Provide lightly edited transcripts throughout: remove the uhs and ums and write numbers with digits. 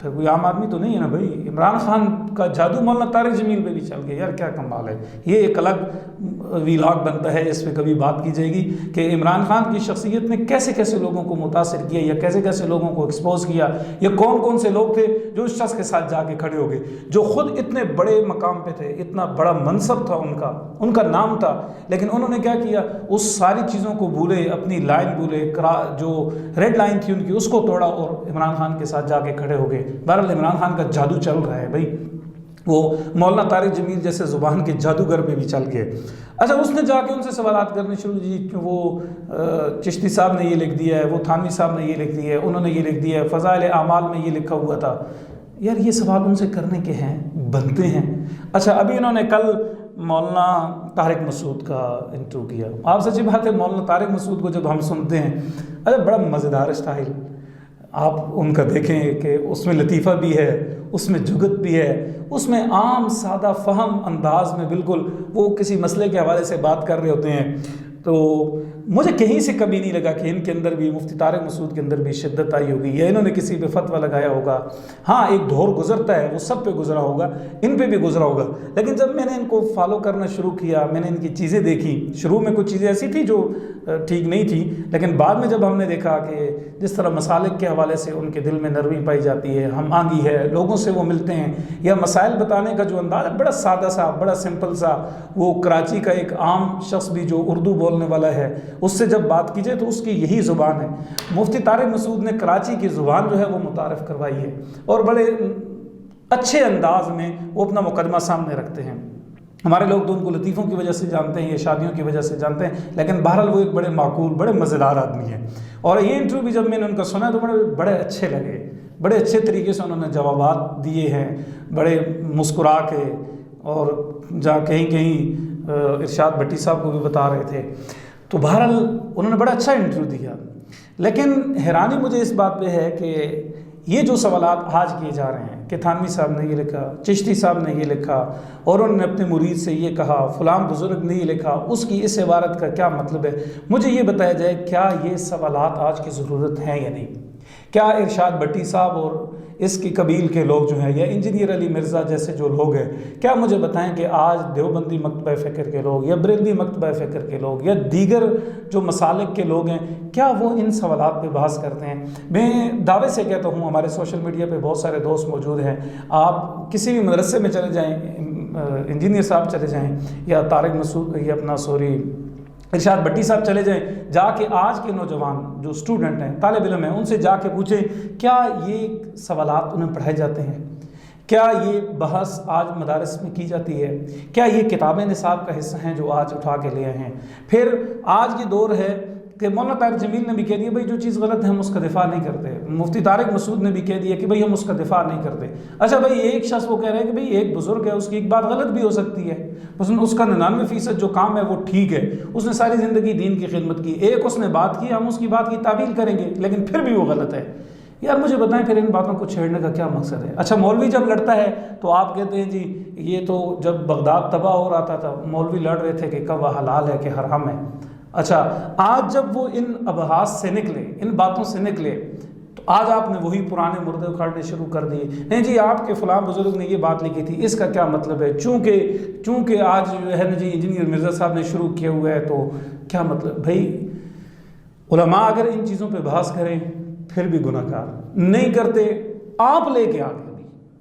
پھر کوئی عام آدمی تو نہیں ہے نا بھائی. عمران خان کا جادو مولانا طارق جمیل پہ بھی چل گیا یار, کیا کمال ہے. یہ ایک الگ ویلاگ بنتا ہے, اس پہ کبھی بات کی جائے گی کہ عمران خان کی شخصیت نے کیسے کیسے لوگوں کو متاثر کیا, یا کیسے کیسے لوگوں کو ایکسپوز کیا, یا کون کون سے لوگ تھے جو اس شخص کے ساتھ جا کے کھڑے ہو گئے, جو خود اتنے بڑے مقام پہ تھے, اتنا بڑا منصب تھا ان کا نام تھا, لیکن انہوں نے کیا کیا, اس ساری چیزوں کو بھولے, اپنی لائن بھولے, جو ریڈ لائن تھی ان کی اس کو توڑا اور عمران خان کے ساتھ جا کے کھڑے ہو گئے. بہرحال عمران خان کا جادو چل رہا ہے بھائی, وہ مولانا طارق جمیل جیسے زبان کے جادوگر پہ بھی چل گئے. اچھا, اس نے جا کے ان سے سوالات کرنے شروع کی کہ وہ چشتی صاحب نے یہ لکھ دیا ہے, وہ تھانوی صاحب نے یہ لکھ دیا ہے, انہوں نے یہ لکھ دیا ہے, فضائل اعمال میں یہ لکھا ہوا تھا. یار یہ سوال ان سے کرنے کے ہیں, بنتے ہیں. اچھا, ابھی انہوں نے کل مولانا طارق مسعود کا انٹرویو کیا. آپ سچی بات ہے, مولانا طارق مسعود کو جب ہم سنتے ہیں, اچھا بڑا مزیدار اسٹائل آپ ان کا دیکھیں کہ اس میں لطیفہ بھی ہے, اس میں جگت بھی ہے, اس میں عام سادہ فہم انداز میں بالکل وہ کسی مسئلے کے حوالے سے بات کر رہے ہوتے ہیں. تو مجھے کہیں سے کبھی نہیں لگا کہ ان کے اندر بھی, مفتی طارق مسعود کے اندر بھی شدت آئی ہوگی, یا انہوں نے کسی پہ فتویٰ لگایا ہوگا. ہاں ایک دور گزرتا ہے, وہ سب پہ گزرا ہوگا, ان پہ بھی گزرا ہوگا. لیکن جب میں نے ان کو فالو کرنا شروع کیا, میں نے ان کی چیزیں دیکھی, شروع میں کچھ چیزیں ایسی تھی جو ٹھیک نہیں تھی, لیکن بعد میں جب ہم نے دیکھا کہ جس طرح مسالک کے حوالے سے ان کے دل میں نرمی پائی جاتی ہے, ہم آنگی ہے, لوگوں سے وہ ملتے ہیں, یا مسائل بتانے کا جو انداز ہے بڑا سادہ سا, بڑا سمپل سا, وہ کراچی کا ایک عام شخص بھی جو اردو بولنے والا ہے اس سے جب بات کیجئے تو اس کی یہی زبان ہے. مفتی طارق مسعود نے کراچی کی زبان جو ہے وہ متعارف کروائی ہے, اور بڑے اچھے انداز میں وہ اپنا مقدمہ سامنے رکھتے ہیں. ہمارے لوگ تو ان کو لطیفوں کی وجہ سے جانتے ہیں یا شادیوں کی وجہ سے جانتے ہیں, لیکن بہرحال وہ ایک بڑے معقول, بڑے مزیدار آدمی ہیں. اور یہ انٹرویو بھی جب میں نے ان کا سنا تو بڑے اچھے لگے, بڑے اچھے طریقے سے انہوں نے جوابات دیے ہیں, بڑے مسکرا کے, اور جہاں کہیں کہیں ارشاد بھٹی صاحب کو بھی بتا رہے تھے. تو بہرحال انہوں نے بڑا اچھا انٹرویو دیا. لیکن حیرانی مجھے اس بات پہ ہے کہ یہ جو سوالات آج کیے جا رہے ہیں کہ تھانوی صاحب نے یہ لکھا, چشتی صاحب نے یہ لکھا, اور انہوں نے اپنے مرید سے یہ کہا, فلاں بزرگ نے یہ لکھا, اس کی اس عبارت کا کیا مطلب ہے, مجھے یہ بتایا جائے کیا یہ سوالات آج کی ضرورت ہیں یا نہیں. کیا ارشاد بھٹی صاحب اور اس کی قبیل کے لوگ جو ہیں, یا انجینئر علی مرزا جیسے جو لوگ ہیں, کیا مجھے بتائیں کہ آج دیوبندی مکتبہ فکر کے لوگ, یا بریلوی مکتبہ فکر کے لوگ, یا دیگر جو مسالک کے لوگ ہیں, کیا وہ ان سوالات پہ بحث کرتے ہیں؟ میں دعوے سے کہتا ہوں, ہمارے سوشل میڈیا پہ بہت سارے دوست موجود ہیں, آپ کسی بھی مدرسے میں چلے جائیں, انجینئر صاحب چلے جائیں, یا طارق مسعود, یا ارشاد بھٹی صاحب چلے جائیں, جا کے آج کے نوجوان جو اسٹوڈنٹ ہیں, طالب علم ہیں, ان سے جا کے پوچھیں کیا یہ سوالات انہیں پڑھائے جاتے ہیں, کیا یہ بحث آج مدارس میں کی جاتی ہے, کیا یہ کتابیں نصاب کا حصہ ہیں جو آج اٹھا کے لے آئے ہیں. پھر آج یہ دور ہے کہ مولانا طارق جمیل نے بھی کہہ دیا بھائی جو چیز غلط ہے ہم اس کا دفاع نہیں کرتے, مفتی طارق مسعود نے بھی کہہ دیا کہ بھائی ہم اس کا دفاع نہیں کرتے. اچھا بھائی, ایک شخص وہ کہہ رہے ہیں کہ بھائی ایک بزرگ ہے, اس کی ایک بات غلط بھی ہو سکتی ہے, بس اس کا 99% جو کام ہے وہ ٹھیک ہے, اس نے ساری زندگی دین کی خدمت کی, ایک اس نے بات کی, ہم اس کی بات کی تعویل کریں گے, لیکن پھر بھی وہ غلط ہے. یار مجھے بتائیں پھر ان باتوں کو چھیڑنے کا کیا مقصد ہے؟ اچھا, مولوی جب لڑتا ہے تو آپ کہتے ہیں جی یہ تو جب بغداد تباہ ہو رہا تھا مولوی لڑ رہے تھے کہ کب حلال ہے کہ حرام ہے. اچھا, آج جب وہ ان ابحاث سے نکلے, ان باتوں سے نکلے, تو آج آپ نے وہی پرانے مردے اکھاڑنے شروع کر دیے. نہیں جی آپ کے فلاں بزرگ نے یہ بات لکھی تھی, اس کا کیا مطلب ہے, چونکہ آج جو ہے نا جی انجینئر مرزا صاحب نے شروع کیا ہوا ہے تو کیا مطلب. بھائی علماء اگر ان چیزوں پہ بحث کریں پھر بھی گناہ گار, نہیں کرتے آپ لے کے آگے.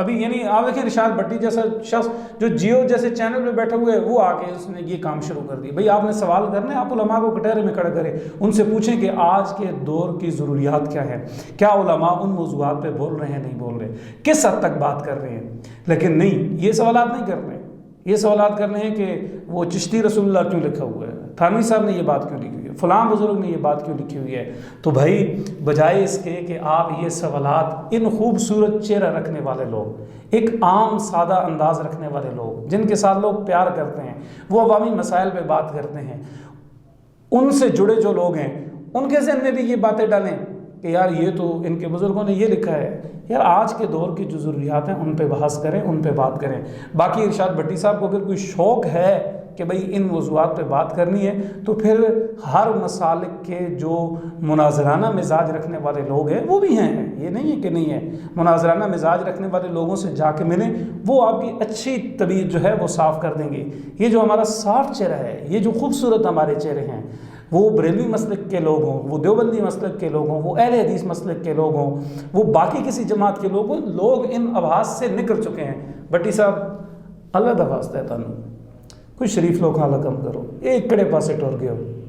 ابھی یعنی آپ دیکھیں ارشاد بھٹی جیسا شخص جو جیو جیسے چینل پہ بیٹھے ہوئے وہ آ کے اس نے یہ کام شروع کر دیا. بھئی آپ نے سوال کرنے, آپ علماء کو کٹہرے میں کھڑا کریں, ان سے پوچھیں کہ آج کے دور کی ضروریات کیا ہے, کیا علماء ان موضوعات پہ بول رہے ہیں, نہیں بول رہے, کس حد تک بات کر رہے ہیں. لیکن نہیں, یہ سوالات نہیں کر رہے. یہ سوالات کرنے ہیں کہ وہ چشتی رسول اللہ کیوں لکھا ہوا ہے, تھانوی صاحب نے یہ بات کیوں لکھی ہوئی ہے, فلاں بزرگ نے یہ بات کیوں لکھی ہوئی ہے. تو بھائی بجائے اس کے کہ آپ یہ سوالات, ان خوبصورت چہرہ رکھنے والے لوگ, ایک عام سادہ انداز رکھنے والے لوگ جن کے ساتھ لوگ پیار کرتے ہیں, وہ عوامی مسائل پہ بات کرتے ہیں, ان سے جڑے جو لوگ ہیں ان کے ذہن میں بھی یہ باتیں ڈالیں کہ یار یہ تو ان کے بزرگوں نے یہ لکھا ہے. یار آج کے دور کی جو ضروریات ہیں ان پہ بحث کریں, ان پہ بات کریں. باقی ارشاد بھٹی صاحب کو اگر کوئی شوق ہے کہ بھئی ان موضوعات پہ بات کرنی ہے تو پھر ہر مسالک کے جو مناظرانہ مزاج رکھنے والے لوگ ہیں وہ بھی ہیں، یہ نہیں ہے کہ نہیں ہے، مناظرانہ مزاج رکھنے والے لوگوں سے جا کے ملیں، وہ آپ کی اچھی طبیعت جو ہے وہ صاف کر دیں گے۔ یہ جو ہمارا صاف چہرہ ہے، یہ جو خوبصورت ہمارے چہرے ہیں، وہ بریلوی مسلک کے لوگ ہوں، وہ دیوبندی مسلک کے لوگ ہوں، وہ اہل حدیث مسلک کے لوگ ہوں، وہ باقی کسی جماعت کے لوگ ہوں، لوگ ان آبھاس سے نکل چکے ہیں۔ بٹی صاحب اللہ دا واسطہ ہے تانوں کوئی شریف لوگ حالا کم کرو، یہ اکڑے پاسے ٹر گئے ہو۔